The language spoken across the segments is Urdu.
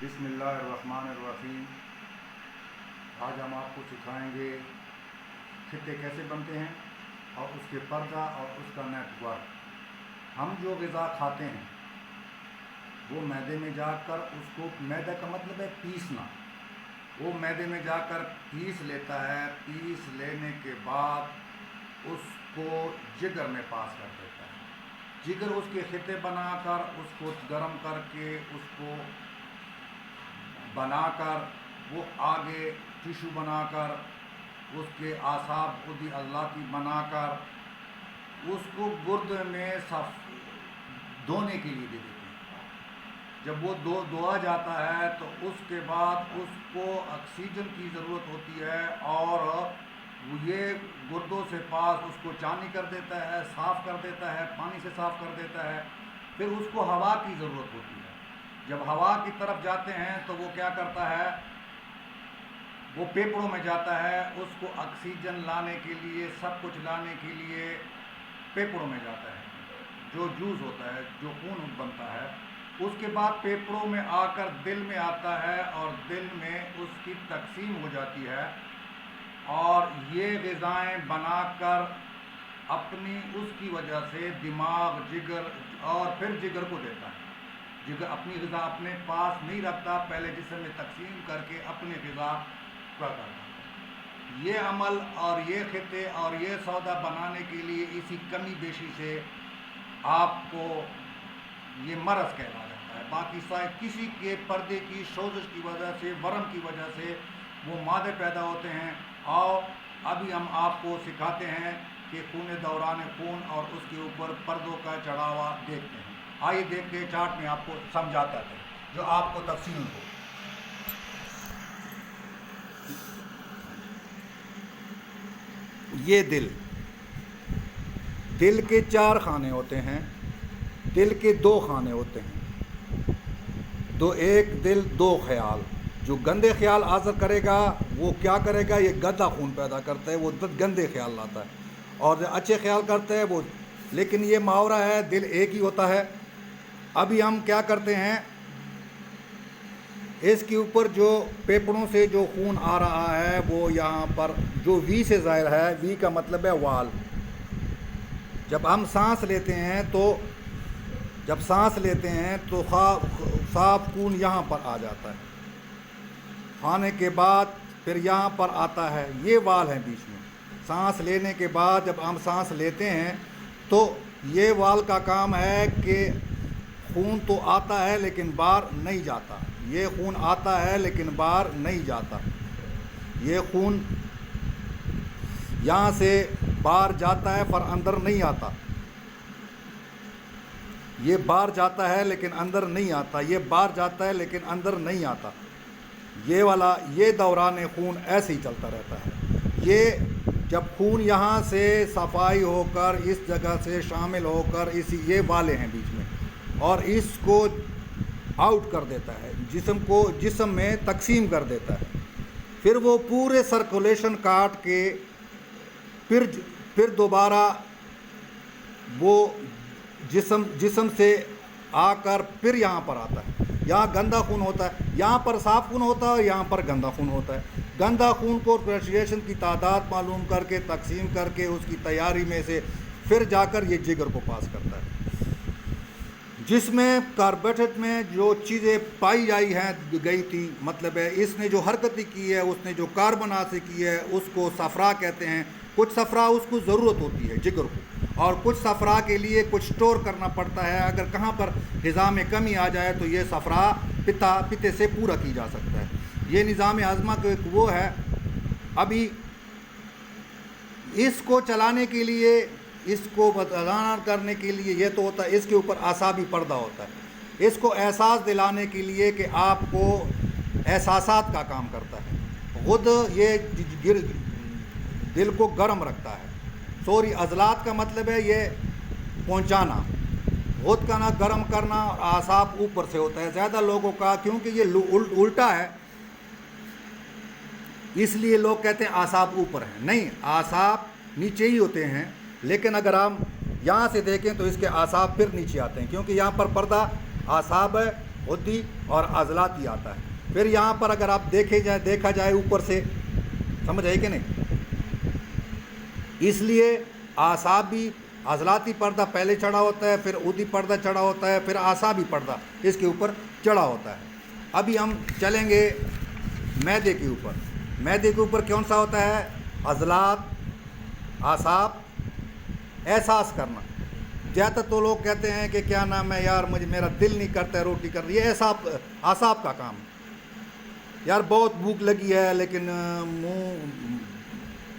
بسم اللہ الرحمن الرحیم۔ آج ہم آپ کو سکھائیں گے خطے کیسے بنتے ہیں اور اس کے پردہ اور اس کا نیٹ ورک۔ ہم جو غذا کھاتے ہیں وہ معدے میں جا کر اس کو، معدہ کا مطلب ہے پیسنا، وہ معدے میں جا کر پیس لیتا ہے۔ پیس لینے کے بعد اس کو جگر میں پاس کر دیتا ہے۔ جگر اس کے خطے بنا کر اس کو گرم کر کے اس کو بنا کر وہ آگے ٹیشو بنا کر اس کے اعصاب خودی اللہ کی بنا کر اس کو گردے میں صف دھونے کے لیے دے دیتے ہیں۔ جب وہ دھویا جاتا ہے تو اس کے بعد اس کو آکسیجن کی ضرورت ہوتی ہے اور یہ گردوں سے پاس اس کو چانی کر دیتا ہے، صاف کر دیتا ہے، پانی سے صاف کر دیتا ہے۔ پھر اس کو ہوا کی ضرورت ہوتی ہے۔ جب ہوا کی طرف جاتے ہیں تو وہ کیا کرتا ہے، وہ پھیپھڑوں میں جاتا ہے، اس کو آکسیجن لانے کے لیے، سب کچھ لانے کے لیے پھیپھڑوں میں جاتا ہے۔ جو جوس ہوتا ہے، جو خون بنتا ہے، اس کے بعد پھیپھڑوں میں آ کر دل میں آتا ہے اور دل میں اس کی تقسیم ہو جاتی ہے اور یہ غذائیں بنا کر اپنی اس کی وجہ سے دماغ، جگر اور پھر جگر کو دیتا ہے۔ جگر اپنی غذا اپنے پاس نہیں رکھتا، پہلے جسم میں تقسیم کر کے اپنی غذا کا کرتا ہے۔ یہ عمل اور یہ خطے اور یہ سودا بنانے کے لیے اسی کمی بیشی سے آپ کو یہ مرض کہلا جاتا ہے۔ باقی کسی کے پردے کی سوزش کی وجہ سے، ورم کی وجہ سے وہ مادے پیدا ہوتے ہیں۔ اور ابھی ہم آپ کو سکھاتے ہیں کہ خون دوران خون اور اس کے اوپر پردوں کا چڑھاوا دیکھتے ہیں۔ آئیے دیکھ کے چارٹ میں آپ کو سمجھاتا ہے جو آپ کو تفصیل ہو۔ یہ دل کے 4 خانے ہوتے ہیں، دل کے 2 خانے ہوتے ہیں، ایک دل 2 خیال۔ جو گندے خیال حاضر کرے گا وہ کیا کرے گا، یہ گندا خون پیدا کرتا ہے، وہ گندے خیال لاتا ہے، اور جو اچھے خیال کرتا ہے وہ، لیکن یہ محاورہ ہے، دل ایک ہی ہوتا ہے۔ ابھی ہم کیا کرتے ہیں، اس کے اوپر جو پھیپھڑوں سے جو خون آ رہا ہے وہ یہاں پر جو وی سے ظاہر ہے، وی کا مطلب ہے وال۔ جب ہم سانس لیتے ہیں تو صاف خون یہاں پر آ جاتا ہے، کھانے کے بعد پھر یہاں پر آتا ہے، یہ وال ہیں بیچ میں۔ سانس لینے کے بعد جب ہم سانس لیتے ہیں تو یہ وال کا کام ہے کہ خون تو آتا ہے لیکن باہر نہیں جاتا، یہ خون آتا ہے لیکن باہر نہیں جاتا، یہ خون یہاں سے باہر جاتا ہے پر اندر نہیں آتا، یہ باہر جاتا ہے لیکن اندر نہیں آتا، یہ باہر جاتا ہے لیکن اندر نہیں آتا۔ یہ دوران خون ایسے ہی چلتا رہتا ہے۔ یہ جب خون یہاں سے صفائی ہو کر اس جگہ سے شامل ہو کر یہ والے ہیں بیچ میں، اور اس کو آؤٹ کر دیتا ہے، جسم میں تقسیم کر دیتا ہے، پھر وہ پورے سرکولیشن کاٹ کے پھر دوبارہ وہ جسم سے آ کر پھر یہاں پر آتا ہے۔ یہاں گندا خون ہوتا ہے، یہاں پر صاف خون ہوتا ہے اور یہاں پر گندا خون ہوتا ہے۔ گندا خون کو ریشن کی تعداد معلوم کر کے تقسیم کر کے اس کی تیاری میں سے پھر جا کر یہ جگر کو پاس کرتا ہے، جس میں کاربوہائیڈریٹ میں جو چیزیں پائی گئی تھی، مطلب ہے اس نے جو حرکت کی ہے، اس نے جو کاربن حاصل کی ہے، اس کو صفرا کہتے ہیں۔ کچھ صفرا اس کو ضرورت ہوتی ہے جگر کو، اور کچھ صفرا کے لیے کچھ اسٹور کرنا پڑتا ہے۔ اگر کہاں پر غذا میں کمی آ جائے تو یہ صفرا پتے سے پورا کی جا سکتا ہے۔ یہ نظام ہاضمہ کا ایک وہ ہے۔ ابھی اس کو چلانے کے لیے، اس کو بدلان کرنے کے لیے یہ تو ہوتا ہے، اس کے اوپر اعصابی پردہ ہوتا ہے، اس کو احساس دلانے کے لیے کہ آپ کو احساسات کا کام کرتا ہے۔ خود یہ دل کو گرم رکھتا ہے، عضلات کا مطلب ہے یہ پہنچانا، خود کا نہ گرم کرنا، اور اعصاب اوپر سے ہوتا ہے زیادہ لوگوں کا، کیونکہ یہ الٹا ہے اس لیے لوگ کہتے ہیں اعصاب اوپر ہیں، نہیں، اعصاب نیچے ہی ہوتے ہیں، لیکن اگر ہم یہاں سے دیکھیں تو اس کے اعصاب پھر نیچے آتے ہیں، کیونکہ یہاں پر پردہ اعصاب ہے غدی اور عضلاتی آتا ہے۔ پھر یہاں پر اگر آپ دیکھا جائے اوپر سے، سمجھ آئی کہ نہیں؟ اس لیے اعصابی عضلاتی پردہ پہلے چڑھا ہوتا ہے، پھر عدی پردہ چڑھا ہوتا ہے، پھر اعصابی پردہ اس کے اوپر چڑھا ہوتا ہے۔ ابھی ہم چلیں گے معدے کے اوپر۔ معدے کے اوپر کون سا ہوتا ہے؟ عضلات، اعصاب، احساس کرنا۔ زیادہ تو لوگ کہتے ہیں کہ کیا نام ہے یار، میرا دل نہیں کرتا ہے روٹی کر رہی ہے، اعصاب کا کام ہے۔ یار بہت بھوک لگی ہے لیکن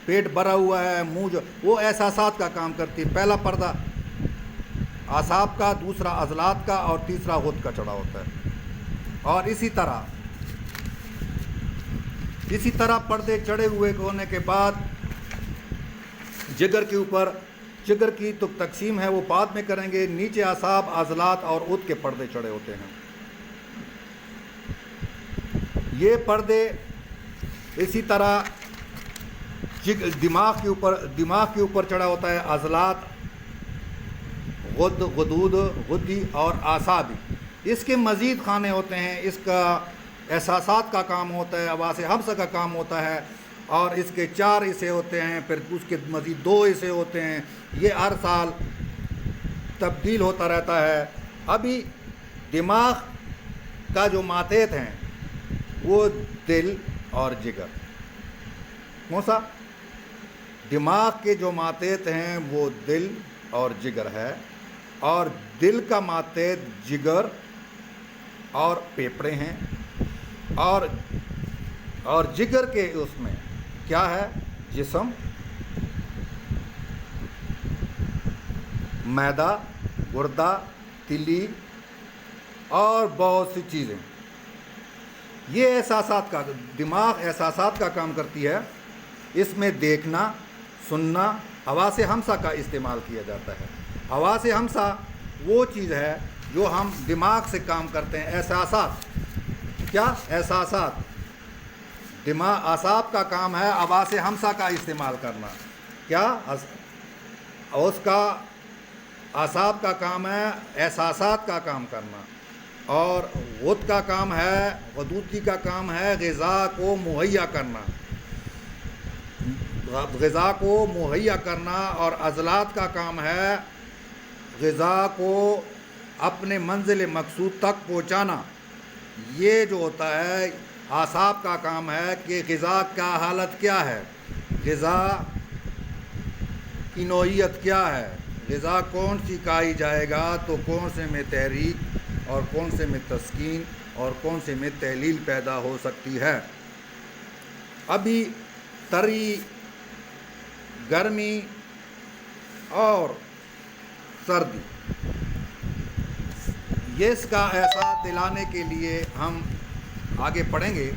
پیٹ بھرا ہوا ہے، منہ وہ احساسات کا کام کرتی ہے۔ پہلا پردہ اعصاب کا، دوسرا عضلات کا اور تیسرا غد کا چڑھا ہوتا ہے۔ اور اسی طرح پردے چڑھے ہوئے ہونے کے بعد جگر کے اوپر، جگر کی تو تقسیم ہے وہ بعد میں کریں گے، نیچے اعصاب، عضلات اور عد کے پردے چڑھے ہوتے ہیں۔ یہ پردے اسی طرح دماغ کے اوپر چڑھا ہوتا ہے، عضلات، غد، غدود، غدی اور اعصابی۔ اس کے مزید خانے ہوتے ہیں، اس کا احساسات کا کام ہوتا ہے، حواس خمسہ کا کام ہوتا ہے، اور اس کے 4 حصے ہوتے ہیں، پھر اس کے مزید 2 حصے ہوتے ہیں۔ یہ ہر سال تبدیل ہوتا رہتا ہے۔ ابھی دماغ کا جو ماتحت ہیں وہ دل اور جگر۔ کون سا؟ دماغ کے جو ماتحت ہیں وہ دل اور جگر ہے، اور دل کا ماتحت جگر اور پھیپھڑے ہیں، اور جگر کے اس میں کیا ہے؟ جسم، معدہ، گردہ، تلی اور بہت سی چیزیں۔ یہ دماغ احساسات کا کام کرتی ہے۔ اس میں دیکھنا، سننا، حواس خمسہ کا استعمال کیا جاتا ہے۔ حواس خمسہ وہ چیز ہے جو ہم دماغ سے کام کرتے ہیں۔ احساسات کیا؟ احساسات۔ اعصاب کا کام ہے حواس خمسہ کا استعمال کرنا۔ کیا؟ اس کا اعصاب کا کام ہے احساسات کا کام کرنا، اور غد کا کام ہے، غدودی کا کام ہے غذا کو مہیا کرنا، اور عضلات کا کام ہے غذا کو اپنے منزل مقصود تک پہنچانا۔ یہ جو ہوتا ہے اعصاب کا کام ہے کہ غذا کا حالت کیا ہے، غذا کی نوعیت کیا ہے، غذا کون سی کھائی جائے گا تو کون سے میں تحریک اور کون سے میں تسکین اور کون سے میں تحلیل پیدا ہو سکتی ہے۔ ابھی تری، گرمی اور سردی، یہ اس کا احساس دلانے کے لیے ہم آگے پڑھیں گے،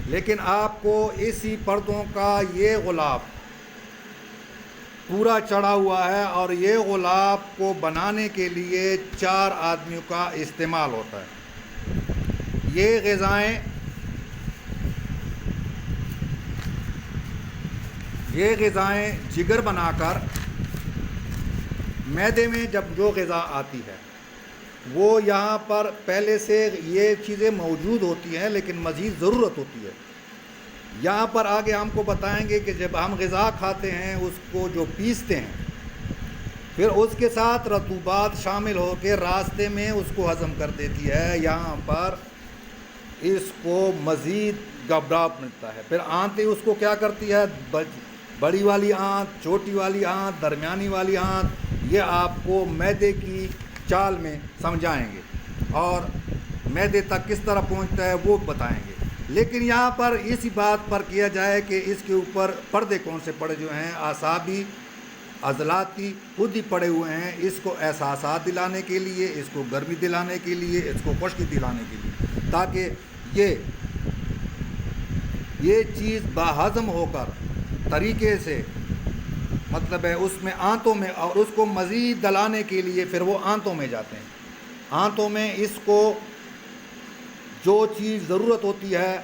لیکن آپ کو اسی پردوں کا یہ غلاف پورا چڑھا ہوا ہے، اور یہ غلاف کو بنانے کے لیے 4 آدمیوں کا استعمال ہوتا ہے۔ یہ غذائیں جگر بنا کر معدے میں جب جو غذا آتی ہے وہ یہاں پر پہلے سے یہ چیزیں موجود ہوتی ہیں، لیکن مزید ضرورت ہوتی ہے۔ یہاں پر آگے ہم کو بتائیں گے کہ جب ہم غذا کھاتے ہیں اس کو جو پیستے ہیں، پھر اس کے ساتھ رطوبات شامل ہو کے راستے میں اس کو ہضم کر دیتی ہے۔ یہاں پر اس کو مزید گھبراہٹ ملتا ہے۔ پھر آنتیں اس کو کیا کرتی ہے؟ بڑی والی آنت، چھوٹی والی آنت، درمیانی والی آنت، یہ آپ کو معدے کی چال میں سمجھائیں گے، اور معدے تک کس طرح پہنچتا ہے وہ بتائیں گے۔ لیکن یہاں پر اسی بات پر کیا جائے کہ اس کے اوپر پردے کون سے پڑے جو ہیں، اعصابی، عضلاتی خود ہی پڑے ہوئے ہیں، اس کو احساسات دلانے کے لیے، اس کو گرمی دلانے کے لیے، اس کو خشکی دلانے کے لیے، تاکہ یہ چیز باہضم ہو کر طریقے سے، مطلب ہے اس میں آنتوں میں، اور اس کو مزید دلانے کے لیے پھر وہ آنتوں میں جاتے ہیں۔ آنتوں میں اس کو جو چیز ضرورت ہوتی ہے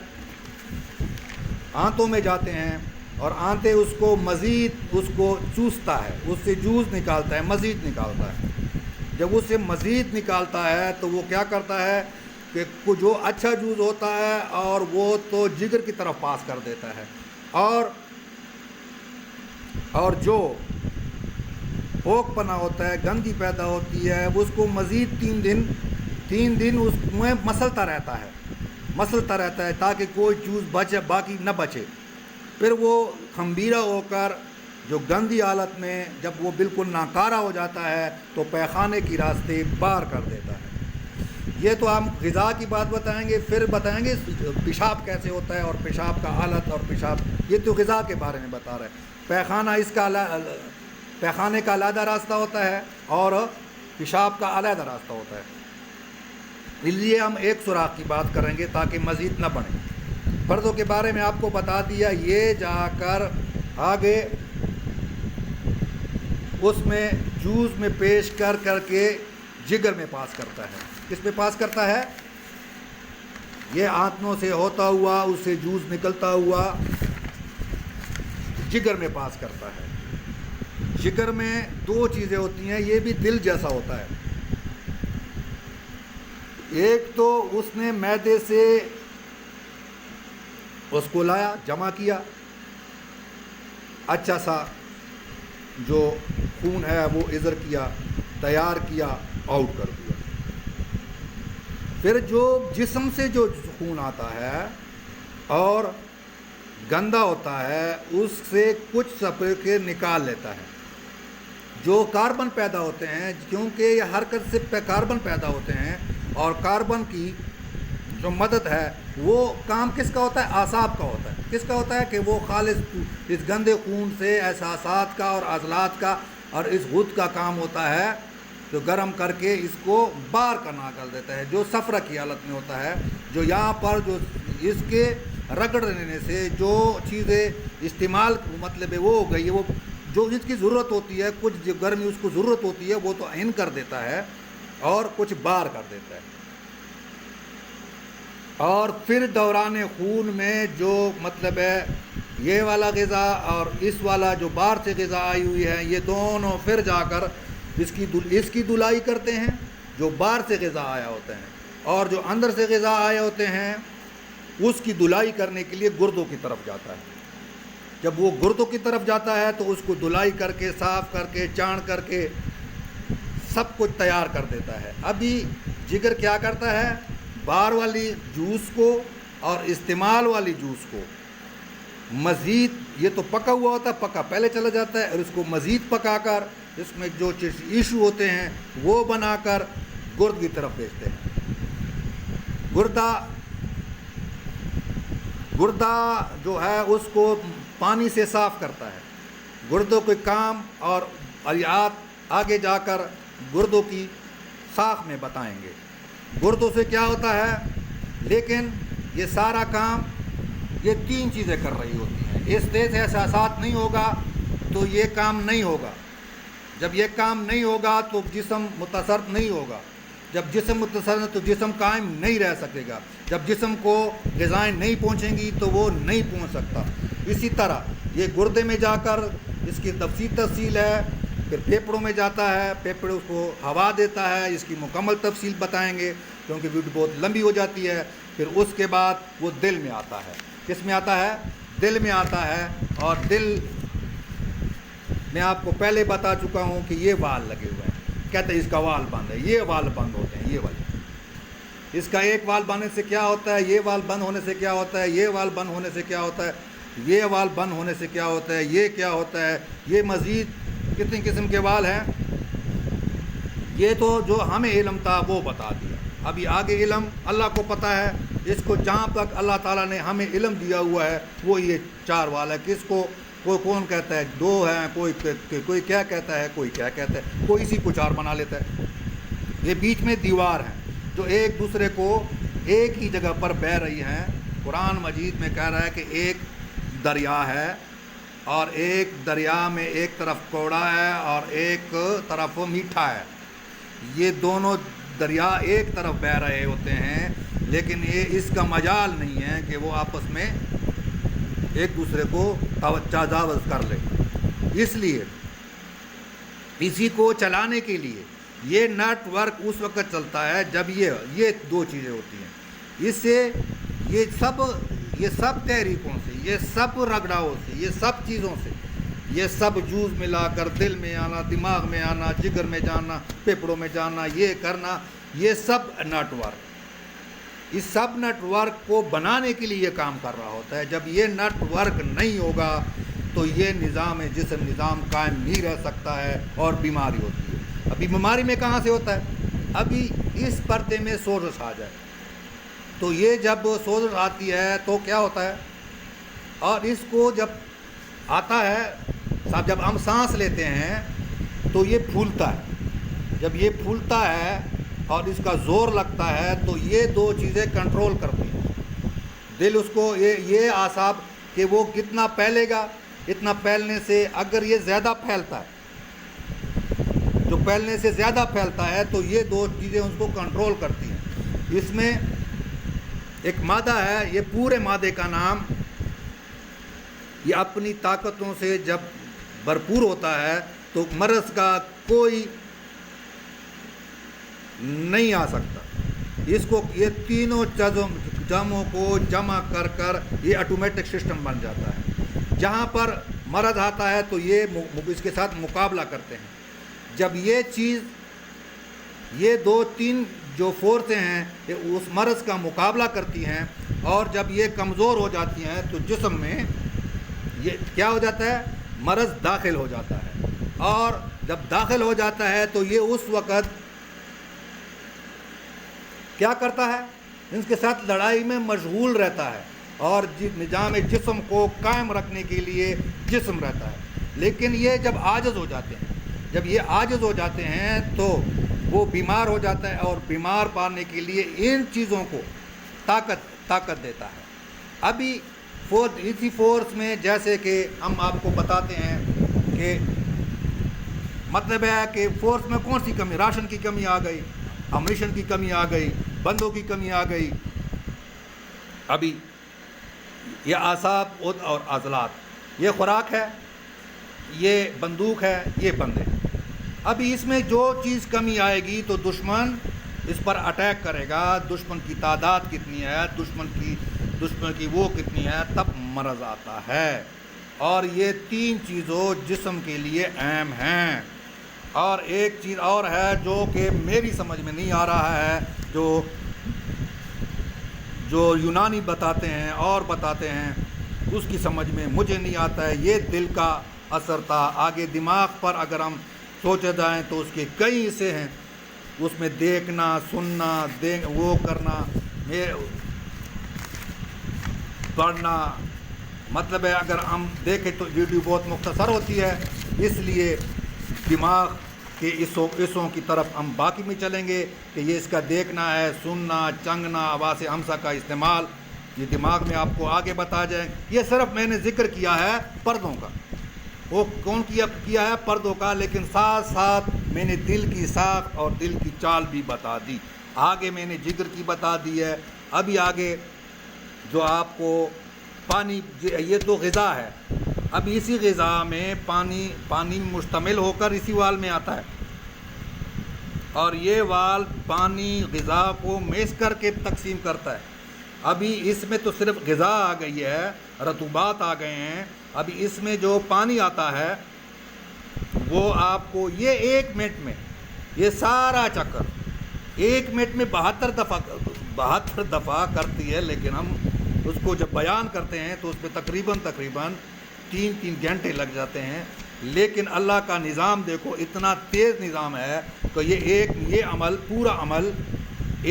آنتوں میں جاتے ہیں، اور آنتیں اس کو مزید اس کو چوستا ہے، اس سے جوس نکالتا ہے، مزید نکالتا ہے۔ جب اسے مزید نکالتا ہے تو وہ کیا کرتا ہے کہ جو اچھا جوس ہوتا ہے اور وہ تو جگر کی طرف پاس کر دیتا ہے، اور جو پوک پنا ہوتا ہے، گندگی پیدا ہوتی ہے، اس کو مزید 3 دن اس میں مسلتا رہتا ہے تاکہ کوئی جوس بچے باقی نہ بچے۔ پھر وہ خمبیرہ ہو کر جو گندی حالت میں جب وہ بالکل ناکارہ ہو جاتا ہے تو پیخانے کی راستے باہر کر دیتا ہے۔ یہ تو ہم غذا کی بات بتائیں گے، پھر بتائیں گے پیشاب کیسے ہوتا ہے اور پیشاب کا حالت اور پیشاب، یہ تو غذا کے بارے میں بتا رہا ہے۔ پیخانے کا علیحدہ راستہ ہوتا ہے اور پیشاب کا علیحدہ راستہ ہوتا ہے، اس لیے ہم ایک سوراخ کی بات کریں گے تاکہ مزید نہ بڑھیں۔ پردوں کے بارے میں آپ کو بتا دیا، یہ جا کر آگے اس میں جوس میں پیش کر کے جگر میں پاس کرتا ہے۔ کس میں پاس کرتا ہے؟ یہ آنتوں سے ہوتا ہوا، اس سے جوس نکلتا ہوا جگر میں پاس کرتا ہے۔ جگر میں 2 چیزیں ہوتی ہیں، یہ بھی دل جیسا ہوتا ہے۔ ایک تو اس نے معدے سے اس کو لایا، جمع کیا، اچھا سا جو خون ہے وہ ادھر کیا، تیار کیا، آؤٹ کر دیا۔ پھر جو جسم سے جو خون آتا ہے اور گندا ہوتا ہے، اس سے کچھ سپر کے نکال لیتا ہے۔ جو کاربن پیدا ہوتے ہیں، کیونکہ یہ حرکت سے کاربن پیدا ہوتے ہیں، اور کاربن کی جو مدد ہے وہ کام کس کا ہوتا ہے؟ اعصاب کا ہوتا ہے۔ کس کا ہوتا ہے کہ وہ خالص اس گندے خون سے احساسات کا اور عضلات کا اور اس غد کا کام ہوتا ہے، جو گرم کر کے اس کو باہر کرنا کر دیتا ہے، جو صفرہ کی حالت میں ہوتا ہے، جو یہاں پر جو اس کے رگڑ دینے سے جو چیزیں استعمال مطلب ہے وہ ہو گئی ہے، وہ جو اس کی ضرورت ہوتی ہے، کچھ جو گرمی اس کو ضرورت ہوتی ہے وہ تو ان کر دیتا ہے اور کچھ باہر کر دیتا ہے۔ اور پھر دوران خون میں جو مطلب ہے یہ والا غذا اور اس والا جو باہر سے غذا آئی ہوئی ہے، یہ دونوں پھر جا کر اس کی دھلائی کرتے ہیں، جو باہر سے غذا آیا ہوتا ہے، اور جو اندر سے غذا آئے ہوتے ہیں اس کی دھلائی کرنے کے لیے گردوں کی طرف جاتا ہے۔ جب وہ گردوں کی طرف جاتا ہے تو اس کو دھلائی کر کے، صاف کر کے، چاڼ کر کے سب کچھ تیار کر دیتا ہے۔ ابھی جگر کیا کرتا ہے؟ باہر والی جوس کو اور استعمال والی جوس کو مزید، یہ تو پکا ہوا ہوتا ہے، پکا پہلے چلا جاتا ہے، اور اس کو مزید پکا کر اس میں جو ایشو ہوتے ہیں وہ بنا کر گرد کی طرف بھیجتے ہیں۔ گردہ جو ہے اس کو پانی سے صاف کرتا ہے۔ گردوں کے کام اور علیات آگے جا کر گردوں کی ساخت میں بتائیں گے، گردوں سے کیا ہوتا ہے، لیکن یہ سارا کام یہ 3 چیزیں کر رہی ہوتی ہیں۔ اس سے احساسات نہیں ہوگا تو یہ کام نہیں ہوگا۔ جب یہ کام نہیں ہوگا تو جسم متصرف نہیں ہوگا۔ جب جسم متصرف ہے تو جسم قائم نہیں رہ سکے گا۔ جب جسم کو غذائیں نہیں پہنچیں گی تو وہ نہیں پہنچ سکتا۔ اسی طرح یہ گردے میں جا کر اس کی تفصیل ہے، پھر پھیپھڑوں میں جاتا ہے، پھیپھڑوں کو ہوا دیتا ہے، اس کی مکمل تفصیل بتائیں گے کیونکہ ویڈیو بہت لمبی ہو جاتی ہے۔ پھر اس کے بعد وہ دل میں آتا ہے۔ کس میں آتا ہے؟ دل میں آتا ہے، اور دل میں آپ کو پہلے بتا چکا ہوں کہ یہ وال لگے ہوئے ہیں، کہتے ہیں اس کا وال بند ہے، یہ وال بند ہوتے ہیں، یہ والے، اس کا ایک وال بننے سے کیا ہوتا ہے، یہ وال بند ہونے سے کیا ہوتا ہے، یہ وال بند ہونے سے کیا ہوتا ہے، یہ وال بند ہونے سے کیا ہوتا ہے، یہ کیا ہوتا ہے، یہ مزید کتنی قسم کے وال ہیں، یہ تو جو ہمیں علم تھا وہ بتا دیا۔ ابھی آگے علم اللہ کو پتہ ہے، اس کو جہاں تک اللہ تعالیٰ نے ہمیں علم دیا ہوا ہے وہ یہ 4 وال ہے۔ کس کو کوئی کون کہتا ہے 2 ہیں، کوئی کیا کہتا ہے، کوئی کیا کہتا ہے، کوئی اسی کو 4 بنا لیتا ہے۔ یہ بیچ میں دیوار ہیں جو ایک دوسرے کو ایک ہی جگہ پر بہہ رہی ہیں۔ قرآن مجید میں کہہ رہا ہے کہ ایک دریا ہے، اور ایک دریا میں ایک طرف کوڑا ہے اور ایک طرف میٹھا ہے۔ یہ دونوں دریا ایک طرف بہہ رہے ہوتے ہیں، لیکن یہ اس کا مجال نہیں ہے کہ وہ آپس میں ایک دوسرے کو تجاوز کر لے۔ اس لیے اسی کو چلانے کے لیے یہ نیٹ ورک اس وقت چلتا ہے جب یہ دو چیزیں ہوتی ہیں. اس سے یہ سب تحریکوں سے، یہ سب رگڑاؤں سے، یہ سب چیزوں سے، یہ سب جوز ملا کر دل میں آنا، دماغ میں آنا، جگر میں جانا، پھیپھڑوں میں جانا، یہ کرنا، یہ سب نیٹ ورک، اس سب نیٹ ورک کو بنانے کے لیے یہ کام کر رہا ہوتا ہے. جب یہ نیٹ ورک نہیں ہوگا تو یہ نظام جسم نظام قائم نہیں رہ سکتا ہے اور بیماری ہوتی ہے. ابھی بیماری میں کہاں سے ہوتا ہے؟ ابھی اس پردے میں سوزش آ جائے تو یہ جب سوزش آتی ہے تو کیا ہوتا ہے، اور اس کو جب آتا ہے صاحب، جب ہم سانس لیتے ہیں تو یہ پھولتا ہے. جب یہ پھولتا ہے اور اس کا زور لگتا ہے تو یہ دو چیزیں کنٹرول کرتی ہیں. دل اس کو یہ اعصاب کہ وہ کتنا پھیلے گا، اتنا پھیلنے سے اگر یہ زیادہ پھیلتا ہے، جو پھیلنے سے زیادہ پھیلتا ہے تو یہ دو چیزیں اس کو کنٹرول کرتی ہیں. اس میں ایک مادہ ہے، یہ پورے مادے کا نام، یہ اپنی طاقتوں سے جب بھرپور ہوتا ہے تو مرض کا کوئی نہیں آ سکتا. اس کو یہ تینوں جموں کو جمع کر یہ آٹومیٹک سسٹم بن جاتا ہے. جہاں پر مرض آتا ہے تو یہ اس کے ساتھ مقابلہ کرتے ہیں. جب یہ چیز، یہ دو تین جو فورسیں ہیں یہ اس مرض کا مقابلہ کرتی ہیں، اور جب یہ کمزور ہو جاتی ہیں تو جسم میں یہ کیا ہو جاتا ہے، مرض داخل ہو جاتا ہے. اور جب داخل ہو جاتا ہے تو یہ اس وقت کیا کرتا ہے، ان کے ساتھ لڑائی میں مشغول رہتا ہے اور نظام جسم کو قائم رکھنے کے لیے جسم رہتا ہے. لیکن یہ جب عاجز ہو جاتے ہیں، جب یہ عاجز ہو جاتے ہیں تو وہ بیمار ہو جاتا ہے، اور بیمار پانے کے لیے ان چیزوں کو طاقت دیتا ہے. ابھی اسی فورس میں جیسے کہ ہم آپ کو بتاتے ہیں کہ مطلب ہے کہ فورس میں کون سی کمی، راشن کی کمی آ گئی، امریشن کی کمی آ گئی، بندوں کی کمی آ گئی. ابھی یہ اعصاب اور عضلات، یہ خوراک ہے، یہ بندوق ہے، یہ بندے. ابھی اس میں جو چیز کمی آئے گی تو دشمن اس پر اٹیک کرے گا. دشمن کی تعداد کتنی ہے، دشمن کی وہ کتنی ہے، تب مرض آتا ہے. اور یہ تین چیزوں جسم کے لیے اہم ہیں. اور ایک چیز اور ہے جو کہ میری سمجھ میں نہیں آ رہا ہے، جو یونانی بتاتے ہیں اور بتاتے ہیں، اس کی سمجھ میں مجھے نہیں آتا ہے. یہ دل کا اثر تھا. آگے دماغ پر اگر ہم سوچے جائیں تو اس کے کئی حصے ہیں، اس میں دیکھنا، سننا، وہ کرنا، پڑھنا. مطلب ہے اگر ہم دیکھیں تو ویڈیو بہت مختصر ہوتی ہے، اس لیے دماغ کے حصوں کی طرف ہم باقی میں چلیں گے کہ یہ اس کا دیکھنا ہے، سننا، چنگنا، آواز ہمسا کا استعمال، یہ دماغ میں آپ کو آگے بتا جائیں. یہ صرف میں نے ذکر کیا ہے پردوں کا، وہ کون کیا ہے، پردوں کا. لیکن ساتھ ساتھ میں نے دل کی ساخت اور دل کی چال بھی بتا دی. آگے میں نے جگر کی بتا دی ہے. ابھی آگے جو آپ کو پانی، یہ تو غذا ہے. اب اسی غذا میں پانی مشتمل ہو کر اسی وال میں آتا ہے، اور یہ وال پانی غذا کو میس کر کے تقسیم کرتا ہے. ابھی اس میں تو صرف غذا آ گئی ہے، رطوبات آ گئے ہیں. ابھی اس میں جو پانی آتا ہے وہ آپ کو یہ 1 منٹ میں، یہ سارا چکر 1 منٹ میں 72 دفعہ کرتی ہے. لیکن ہم اس کو جب بیان کرتے ہیں تو اس پہ تقریباً 3 گھنٹے لگ جاتے ہیں. لیکن اللہ کا نظام دیکھو، اتنا تیز نظام ہے کہ یہ عمل، پورا عمل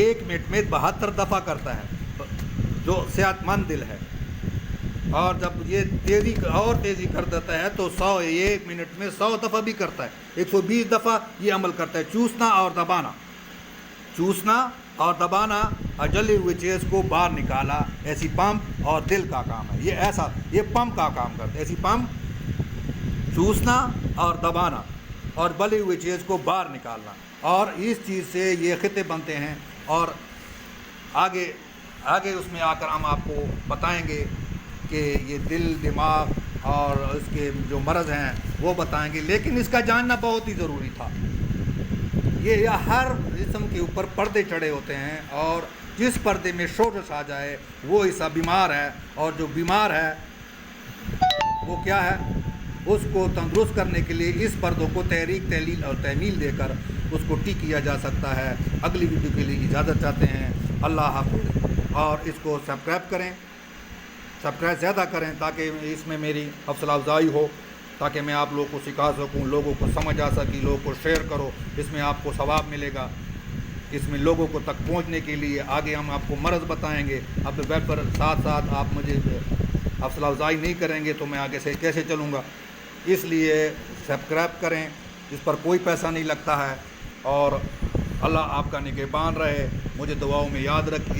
1 منٹ میں 72 دفعہ کرتا ہے جو صحت مند دل ہے. اور جب یہ تیزی کر دیتا ہے تو 1 منٹ میں 100 دفعہ بھی کرتا ہے، 120 دفعہ یہ عمل کرتا ہے. چوسنا اور دبانا اور جلی ہوئی چیز کو باہر نکالا، ایسی پمپ. اور دل کا کام ہے یہ پمپ کا کام کرتا ہے. ایسی پمپ، چوسنا اور دبانا اور بلی ہوئی چیز کو باہر نکالنا. اور اس چیز سے یہ خطے بنتے ہیں. اور آگے اس میں آ کر ہم آپ کو بتائیں گے کہ یہ دل، دماغ اور اس کے جو مرض ہیں وہ بتائیں گے. لیکن اس کا جاننا بہت ہی ضروری تھا. یہ ہر جسم کے اوپر پردے چڑھے ہوتے ہیں، اور جس پردے میں شورش آ جائے وہ ایسا بیمار ہے، اور جو بیمار ہے وہ کیا ہے، اس کو تندرست کرنے کے لیے اس پردوں کو تحریک، تحلیل اور تحمیل دے کر اس کو ٹھیک کیا جا سکتا ہے۔ اگلی ویڈیو کے لیے اجازت چاہتے ہیں، اللہ حافظ، اور اس کو سبسکرائب کریں، سبسکرائب زیادہ کریں تاکہ اس میں میری حوصلہ افزائی ہو، تاکہ میں آپ لوگوں کو سکھا سکوں، لوگوں کو سمجھ آ سکی، لوگوں کو شیئر کرو، اس میں آپ کو ثواب ملے گا۔ اس میں لوگوں کو تک پہنچنے کے لیے آگے ہم آپ کو مرض بتائیں گے، اب ویب پر ساتھ ساتھ آپ مجھے حوصلہ افزائی نہیں کریں گے تو میں آگے سے کیسے چلوں گا؟ اس لیے سبسکرائب کریں، اس پر کوئی پیسہ نہیں لگتا ہے، اور اللہ آپ کا نگہبان رہے، مجھے دعاؤں میں یاد رکھیے۔